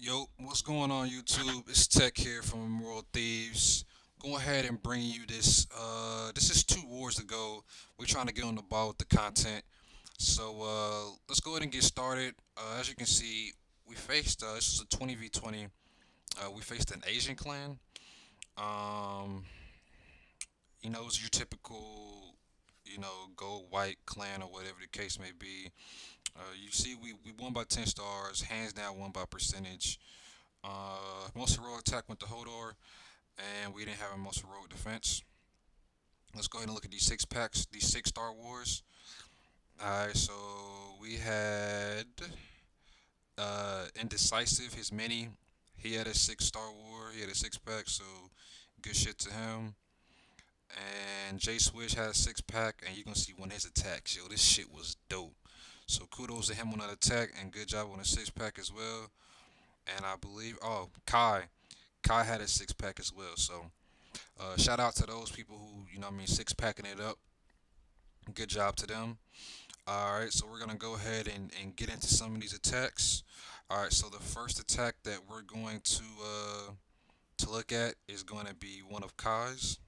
Yo, what's going on YouTube? It's Tech here from Immoral Thieves. Go ahead and bring you this. This is 2 wars ago. We're trying to get on the ball with the content. So let's go ahead and get started. As you can see, we faced. This is a 20v20. We faced an Asian clan. Um, it was your typical, gold white clan or whatever the case may be. You see, we won by 10 stars, hands down, won by percentage. Most heroic attack went to Hodor, and we didn't have a most heroic defense. Let's go ahead and look at these 6 packs, these 6 Star Wars. Alright, so we had Indecisive, his mini. He had a 6 Star War, he had a 6 pack, so good shit to him. And J Swish had a 6 pack, and you're gonna see one of his attacks. Yo, this shit was dope. So kudos to him on that attack, and good job on the 6 pack as well. And I believe, oh, Kai had a 6 pack as well. So shout out to those people who, 6 packing it up. Good job to them. All right, so we're gonna go ahead and get into some of these attacks. All right, so the first attack that we're going to look at is going to be one of Kai's.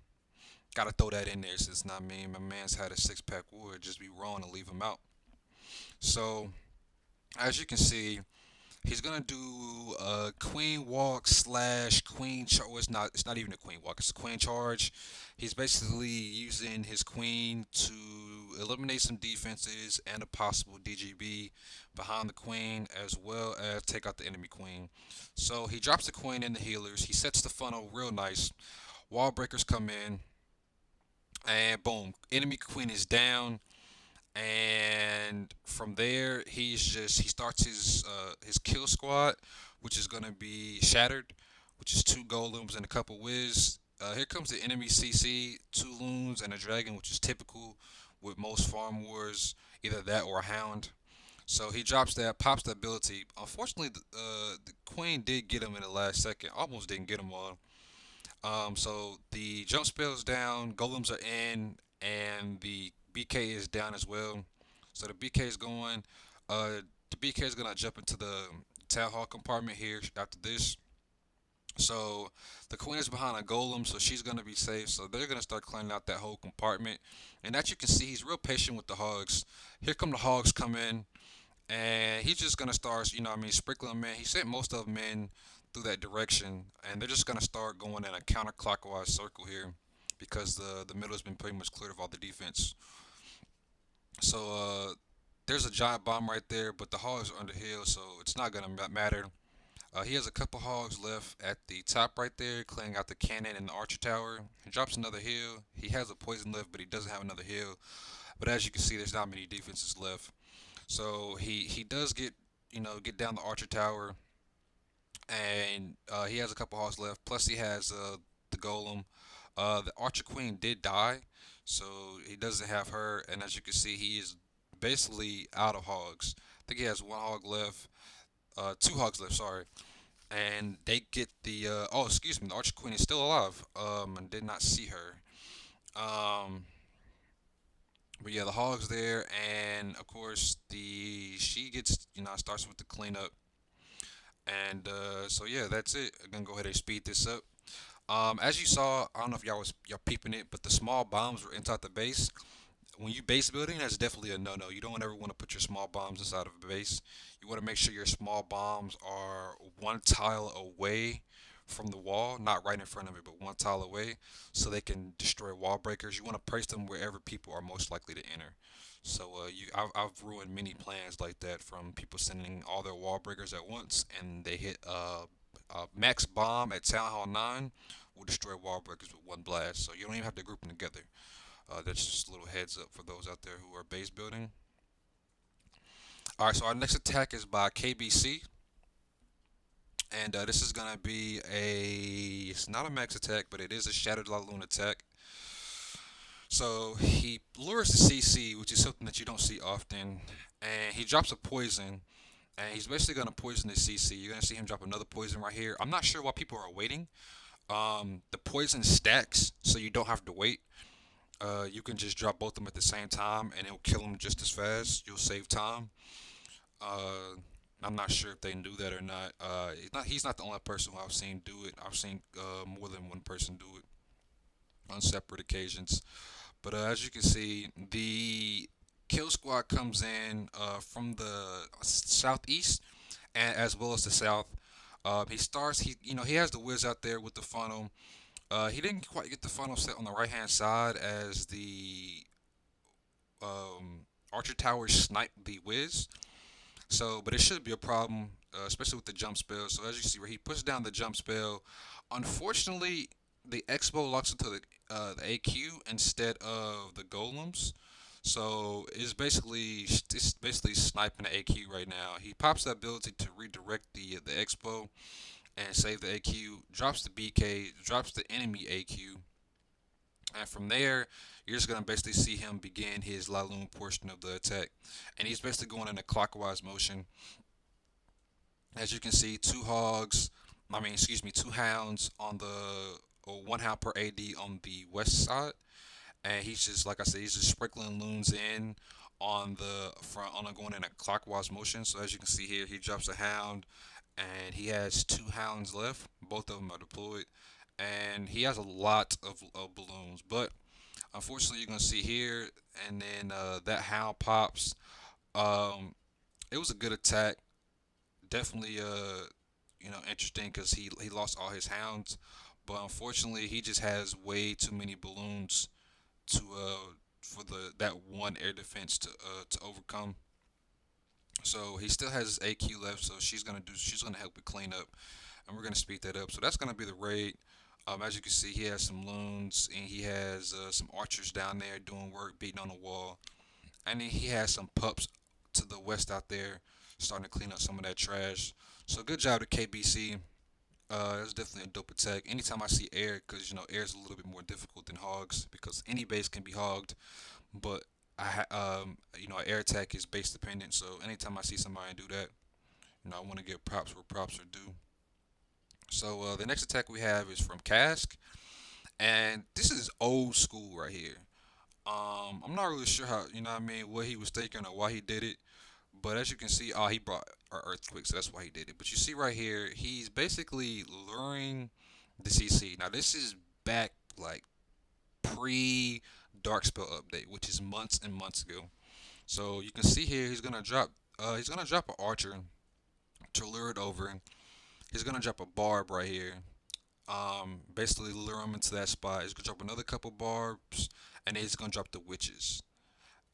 Gotta throw that in there since not me. My man's had a 6 pack war. It'd just be wrong to leave him out. So as you can see, he's gonna do a queen walk slash queen charge. Well, it's not even a queen walk. It's a queen charge. He's basically using his queen to eliminate some defenses and a possible DGB behind the queen, as well as take out the enemy queen. So he drops the queen in the healers. He sets the funnel real nice. Wall breakers come in, and boom, enemy queen is down. And from there, he starts his kill squad, which is gonna be shattered, which is 2 golems and a couple whiz. Here comes the enemy CC, 2 loons and a dragon, which is typical with most farm wars, either that or a hound. So he drops that, pops the ability. Unfortunately, the queen did get him in the last second, almost didn't get him on. So the jump spell's down, golems are in, and the BK is down as well. So the BK is going. The BK is gonna jump into the town hall compartment here after this. So the queen is behind a golem, so she's gonna be safe. So they're gonna start cleaning out that whole compartment. And as you can see, he's real patient with the hogs. Here come the hogs come in, and he's just gonna start, sprinkling them in. He sent most of them in through that direction, and they're just gonna start going in a counterclockwise circle here because the middle has been pretty much cleared of all the defense. So there's a giant bomb right there, but the hogs are under hill, so it's not gonna matter. He has a couple hogs left at the top right there, clearing out the cannon and the archer tower. He drops another hill. He has a poison left, but he doesn't have another hill. But as you can see, there's not many defenses left. So he does get down the archer tower, and he has a couple hogs left. Plus he has the golem. The archer queen did die, so he doesn't have her. And as you can see, he is basically out of hogs. I think he has 1 hog left, 2 hogs left. Sorry. And they get the oh, excuse me, the archer queen is still alive. And did not see her. Um, but yeah, the hogs there, and of course the she gets starts with the cleanup. And so yeah, that's it. I'm gonna go ahead and speed this up. As you saw, I don't know if y'all peeping it, but the small bombs were inside the base. When you base building, that's definitely a no-no. You don't ever want to put your small bombs inside of a base. You want to make sure your small bombs are 1 tile away from the wall, not right in front of it, but 1 tile away, so they can destroy wall breakers. You want to place them wherever people are most likely to enter. So I've ruined many plans like that from people sending all their wall breakers at once, and they hit a max bomb at Town Hall 9 will destroy wall breakers with 1 blast. So you don't even have to group them together. That's just a little heads up for those out there who are base building. All right, so our next attack is by KBC, and this is gonna be it's not a max attack, but it is a Shattered Laloon attack. So he lures the CC, which is something that you don't see often, and he drops a poison, and he's basically gonna poison the CC. You're gonna see him drop another poison right here. I'm not sure why people are waiting. The poison stacks, so you don't have to wait. You can just drop both of them at the same time, and it'll kill them just as fast. You'll save time. Uh, I'm not sure if they knew that or not. He's not the only person who I've seen do it. I've seen more than one person do it on separate occasions. But as you can see, the kill squad comes in from the southeast and as well as the south. He starts. He has the whiz out there with the funnel. He didn't quite get the funnel set on the right hand side as the archer tower sniped the whiz. So, but it should be a problem, especially with the jump spell. So as you see, where he puts down the jump spell, unfortunately, the Expo locks into the AQ instead of the golems. So it's basically sniping the AQ right now. He pops the ability to redirect the Expo and save the AQ, drops the BK, drops the enemy AQ, and from there, you're just gonna basically see him begin his Laloon portion of the attack, and he's basically going in a clockwise motion. As you can see, two hogs, I mean, excuse me, two hounds on the, or one hound per AD on the west side, and he's just like I said, he's just sprinkling loons in on the front, on going in a clockwise motion. So as you can see here, he drops a hound, and he has two hounds left. Both of them are deployed, and he has a lot of balloons, but unfortunately, you're gonna see here, and then that hound pops. Um, it was a good attack. Definitely, interesting because he lost all his hounds, but unfortunately, he just has way too many balloons to for the that one air defense to overcome. So he still has his AQ left, so she's gonna help with clean up, and we're gonna speed that up. So that's gonna be the raid. As you can see, he has some loons and he has some archers down there doing work, beating on the wall, and then he has some pups to the west out there, starting to clean up some of that trash. So good job to KBC. That's definitely a dope attack. Anytime I see air, because air is a little bit more difficult than hogs, because any base can be hogged, but air attack is base dependent. So anytime I see somebody do that, I want to give props where props are due. So the next attack we have is from Cask, and this is old school right here. I'm not really sure how, what I mean, what he was thinking or why he did it. But as you can see, he brought an earthquake, so that's why he did it. But you see right here, he's basically luring the CC. Now this is back like pre Dark Spell update, which is months and months ago. So you can see here, he's gonna drop an archer to lure it over. He's gonna drop a barb right here. Basically lure him into that spot. He's gonna drop another couple barbs, and then he's gonna drop the witches.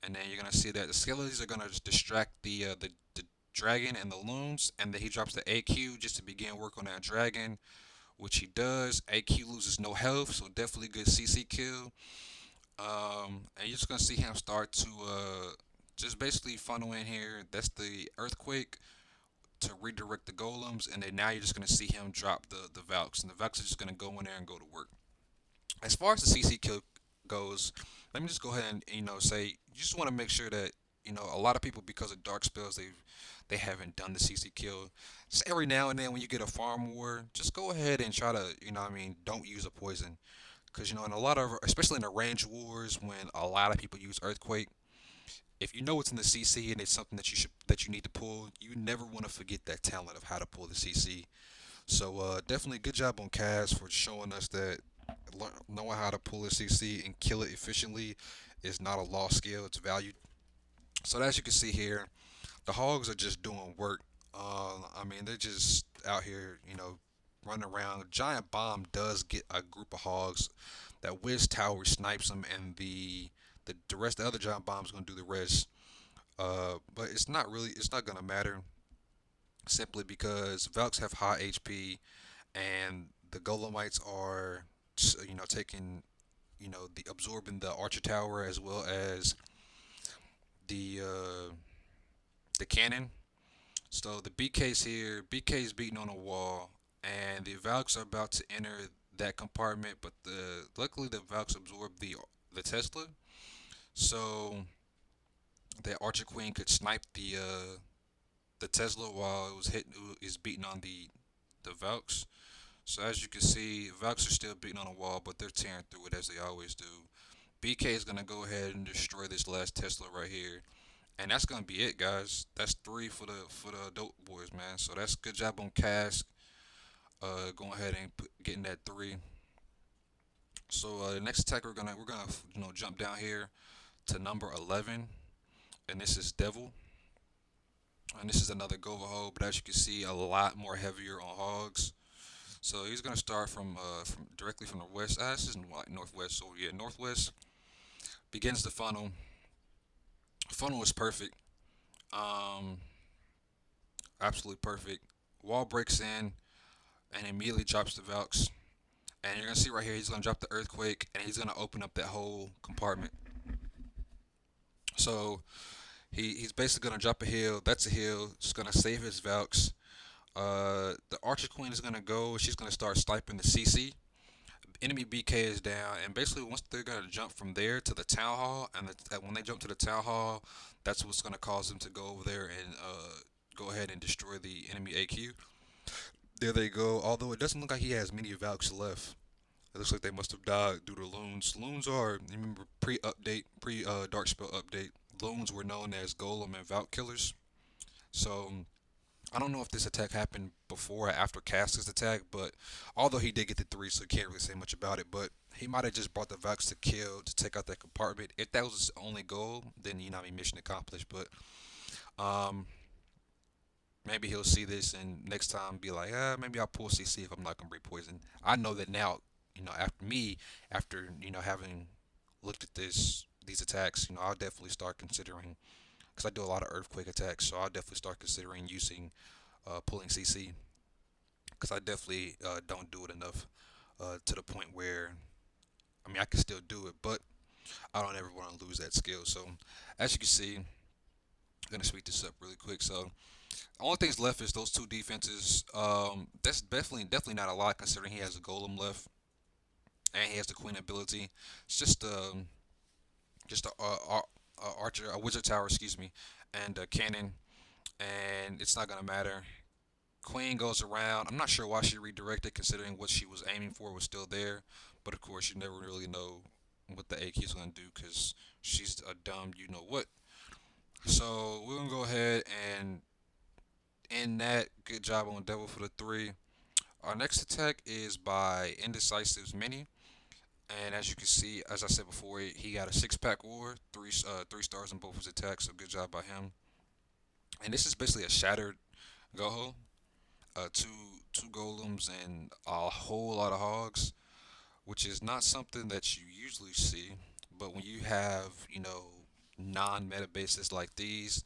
And then you're gonna see that the skeletons are gonna just distract the dragon and the loons, and then he drops the AQ just to begin work on that dragon, which he does. AQ loses no health, so definitely good CC kill. And you're just gonna see him start to just basically funnel in here. That's the earthquake to redirect the golems, and then now you're just gonna see him drop the Valks, and the Valks are just gonna go in there and go to work. As far as the CC kill goes, let me just go ahead and say you just want to make sure that a lot of people, because of dark spells, they haven't done the CC kill. Just every now and then when you get a farm war, just go ahead and try to don't use a poison, because in a lot of, especially in the range wars when a lot of people use earthquake, if you know it's in the CC and it's something that you need to pull, you never want to forget that talent of how to pull the CC. So definitely good job on Kaz for showing us that knowing how to pull a CC and kill it efficiently is not a lost skill; it's valued. So as you can see here, the hogs are just doing work. I mean, they're just out here, running around. Giant bomb does get a group of hogs. That whiz tower snipes them, and the rest, the other giant bomb's gonna do the rest. But it's not gonna matter simply because Valks have high HP and the Golemites are, taking, the absorbing the Archer Tower as well as the cannon. So the BK's here. BK's beating on a wall, and the Valks are about to enter that compartment. But luckily the Valks absorbed the Tesla, so the Archer Queen could snipe the Tesla while it was hitting is beating on the Valks. So as you can see, Valks are still beating on a wall, but they're tearing through it as they always do. BK is gonna go ahead and destroy this last Tesla right here, And that's gonna be it, guys. That's three for the dope boys, man. So that's good job on Cask. Going ahead and getting that three. So the next attack we're gonna jump down here to number 11, and this is Devil. And this is another Govahole, but as you can see, a lot more heavier on hogs. So he's gonna start from directly from the west. This is like northwest. So yeah, northwest begins the funnel. Funnel is perfect. Um, Absolutely perfect. Wall breaks in and immediately drops the Valks. And you're gonna see right here, he's gonna drop the earthquake and he's gonna open up that whole compartment. So he's basically gonna drop a heal. That's a heal. It's gonna save his Valks. The Archer Queen is gonna go. She's gonna start sniping the CC. Enemy BK is down, and basically once they're gonna jump from there to the town hall, and when they jump to the town hall, that's what's gonna cause them to go over there and go ahead and destroy the enemy AQ. There they go. Although it doesn't look like he has many Valks left. It looks like they must have died due to loons. Loons are, you remember, pre-update, pre-dark spell update. Loons were known as golem and Valk killers. So I don't know if this attack happened before or after Cask's attack, but although he did get the three, so you can't really say much about it. But he might have just brought the Valks to kill to take out that compartment. If that was his only goal, then I mean, mission accomplished. But um, maybe he'll see this and next time be like, maybe I'll pull CC if I'm not gonna break poison. I know that now. After having looked at these attacks, I'll definitely start considering because I do a lot of earthquake attacks, so I'll definitely start considering using pulling CC because I definitely don't do it enough to the point where I mean I can still do it, but I don't ever want to lose that skill. So as you can see, I'm gonna speed this up really quick. So the only things left is those two defenses. That's definitely not a lot considering he has a golem left and he has the queen ability. It's just a archer, a wizard tower, excuse me, and a cannon, and it's not gonna matter. Queen goes around. I'm not sure why she redirected, considering what she was aiming for was still there. But of course, you never really know what the AK is gonna do because she's a dumb, you know what. So we're gonna go ahead and end that. Good job on Devil for the three. Our next attack is by Indecisive's Mini. And as you can see, as I said before, he got a six-pack war, three stars in both his attacks. So good job by him. And this is basically a shattered Goho, two golems and a whole lot of hogs, which is not something that you usually see. But when you have non-meta bases like these,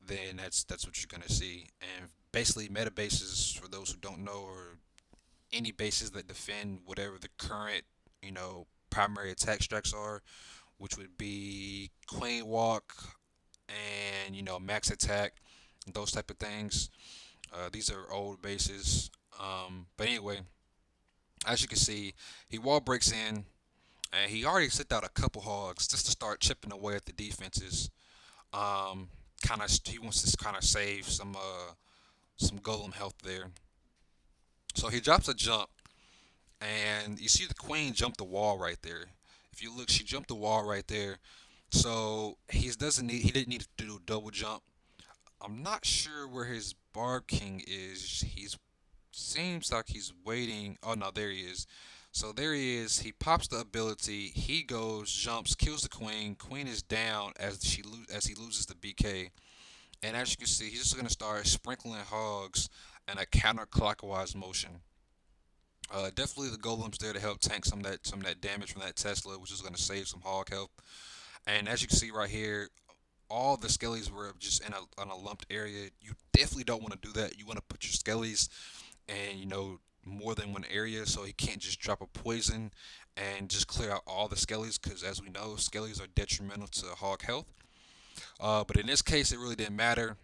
then that's what you're gonna see. And basically, meta bases, for those who don't know, are any bases that defend whatever the current primary attack strikes are, which would be Queen Walk and max attack, those type of things. These are old bases. But anyway, as you can see, he wall breaks in, and he already sent out a couple hogs just to start chipping away at the defenses. Um, he wants to kind of save some golem health there. So he drops a jump, and you see the queen jump the wall right there. If you look, she jumped the wall right there. So he didn't need to do a double jump. I'm not sure where his Barb King is. He's seems like he's waiting. Oh no, there he is. So there he is. He pops the ability. He goes, jumps, kills the queen. Queen is down as he loses the BK. And as you can see, he's just gonna start sprinkling hogs in a counterclockwise motion. Definitely the golem's there to help tank some of that damage from that Tesla, which is gonna save some hog health. And as you can see right here, all the skellies were just in a lumped area. You definitely don't want to do that. You want to put your skellies in more than one area, so he can't just drop a poison and just clear out all the skellies, because as we know, skellies are detrimental to hog health. But in this case, it really didn't matter.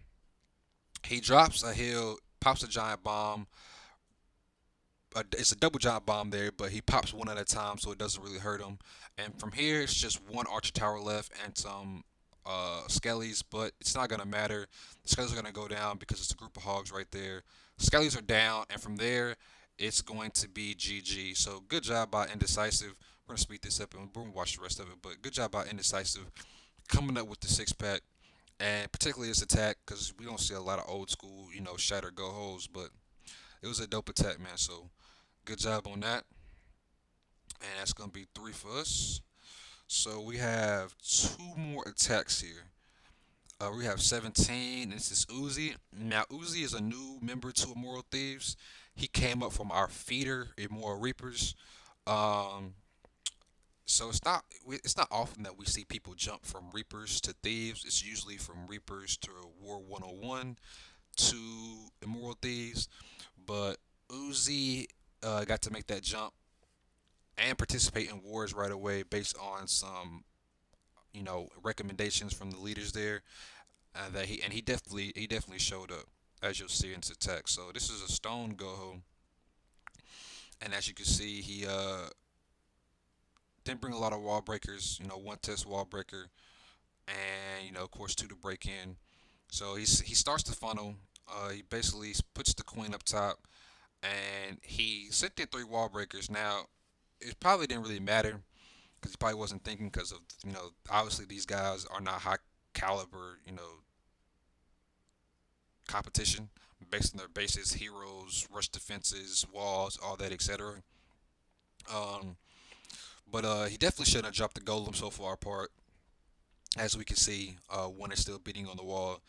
He drops a hill, pops a giant bomb. It's a double giant bomb there, but he pops one at a time, so it doesn't really hurt him. And from here, it's just one archer tower left and some skellies, but it's not gonna matter. The skellies are gonna go down because it's a group of hogs right there. Skellies are down, and from there, it's going to be GG. So good job by Indecisive. We're gonna speed this up and we're gonna watch the rest of it. But good job by Indecisive coming up with the six pack. and particularly its attack because we don't see a lot of old school, shatter go holes, but it was a dope attack, man. So good job on that, and that's gonna be three for us. So we have two more attacks here. We have 17. This is Uzi. Now Uzi is a new member to Immoral Thieves. He came up from our feeder, Immoral Reapers. Um, so it's not often that we see people jump from Reapers to Thieves. It's usually from Reapers to War 101 to Immoral Thieves. But Uzi got to make that jump and participate in wars right away based on some recommendations from the leaders there. That he definitely showed up, as you'll see in his attack. So this is a stone goho, and as you can see, he didn't bring a lot of wall breakers. One test wall breaker, and of course two to break in. So he starts the funnel. He basically puts the queen up top, and he sent in three wall breakers. Now it probably didn't really matter because he probably wasn't thinking because of obviously these guys are not high caliber competition based on their bases, heroes, rush defenses, walls, all that, etc. Um, but he definitely shouldn't have dropped the golem so far apart, as we can see. One is still beating on the wall,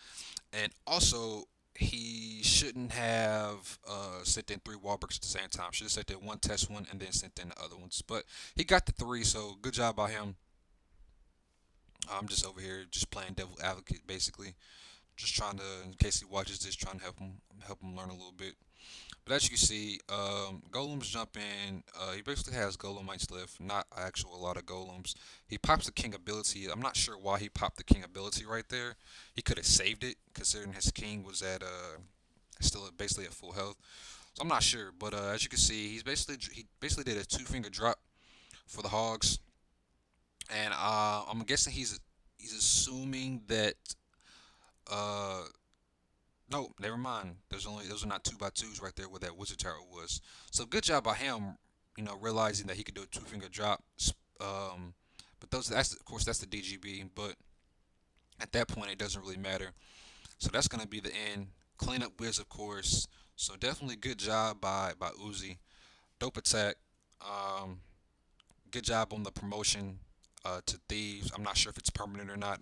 and also he shouldn't have sent in three wall breaks at the same time. Should have sent in one test one and then sent in the other ones. But he got the three, so good job by him. I'm just over here just playing devil advocate, basically. Just trying to, in case he watches this, trying to help him learn a little bit. But as you can see, golems jump in. He basically has golemites left, not actual a lot of golems. He pops the king ability. I'm not sure why he popped the king ability right there. He could have saved it, considering his king was at still basically at full health. So I'm not sure, but as you can see, he basically did a two finger drop for the hogs, and I'm guessing he's assuming that uh no, never mind. Those are not two by twos right there where that wizard tower was. So good job by him, realizing that he could do a two finger drop. Um, but that's of course that's the DGB. But at that point, it doesn't really matter. So that's gonna be the end. Clean up Wiz, of course. So definitely good job by Uzi. Dope attack. Um, Good job on the promotion to Thieves. I'm not sure if it's permanent or not.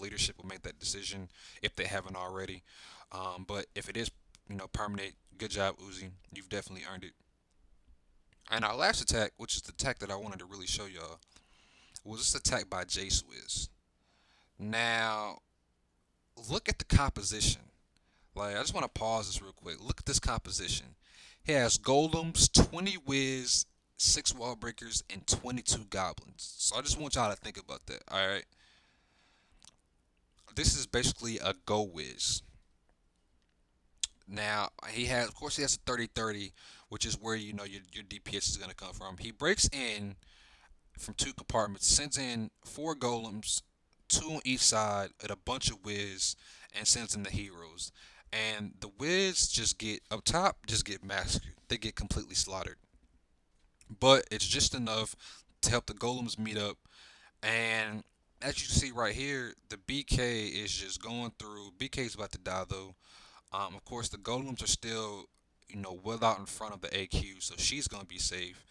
Leadership will make that decision if they haven't already. But if it is, permanent, good job, Uzi. You've definitely earned it. And our last attack, which is the attack that I wanted to really show y'all, was this attack by J Swizz. Now, look at the composition. Like, I just want to pause this real quick. Look at this composition. He has golems, 20 whiz, 6 wall breakers, and 22 goblins. So I just want y'all to think about that. All right. This is basically a go whiz. Now of course, he has a 30-30, which is where your DPS is gonna come from. He breaks in from two compartments, sends in four golems, two on each side, and a bunch of whiz, and sends in the heroes. And the whiz just get up top, just get massacred. They get completely slaughtered. But it's just enough to help the golems meet up. And as you see right here, the BK is just going through. BK is about to die though. Of course, the golems are still, well out in front of the AQ, so she's gonna be safe.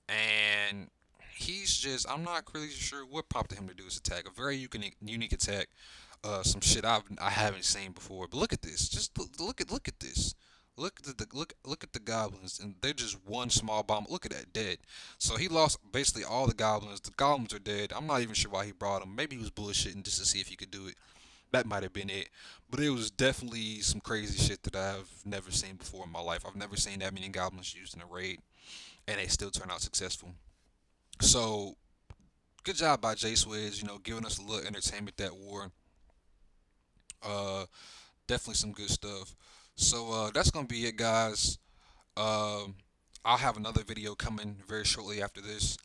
And he's just, I'm not really sure what prompted him to do this attack. A very unique attack. Some shit I haven't seen before. But look at this. Just look at this. Look at the goblins, and they're just one small bomb. Look at that, dead. So he lost basically all the goblins. The goblins are dead. I'm not even sure why he brought them. Maybe he was bullshitting just to see if he could do it. That might have been it. But it was definitely some crazy shit that I've never seen before in my life. I've never seen that many goblins used in a raid, and they still turn out successful. So good job by J Swizz, giving us a little entertainment that war. Uh, Definitely some good stuff. So that's gonna be it, guys. Um, I'll have another video coming very shortly after this.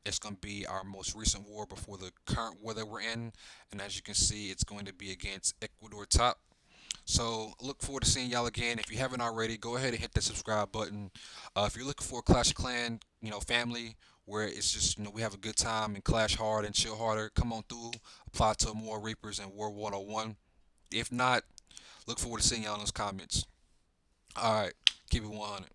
It's going to be our most recent war before the current war that we're in. And as you can see, it's going to be against Ecuador top. So look forward to seeing y'all again. If you haven't already, go ahead and hit the subscribe button. If you're looking for a Clash of Clan, family where it's just we have a good time and clash hard and chill harder. Come on through, apply to Immoral Reapers and War 101. If not, look forward to seeing y'all in those comments. All right, keep it 100.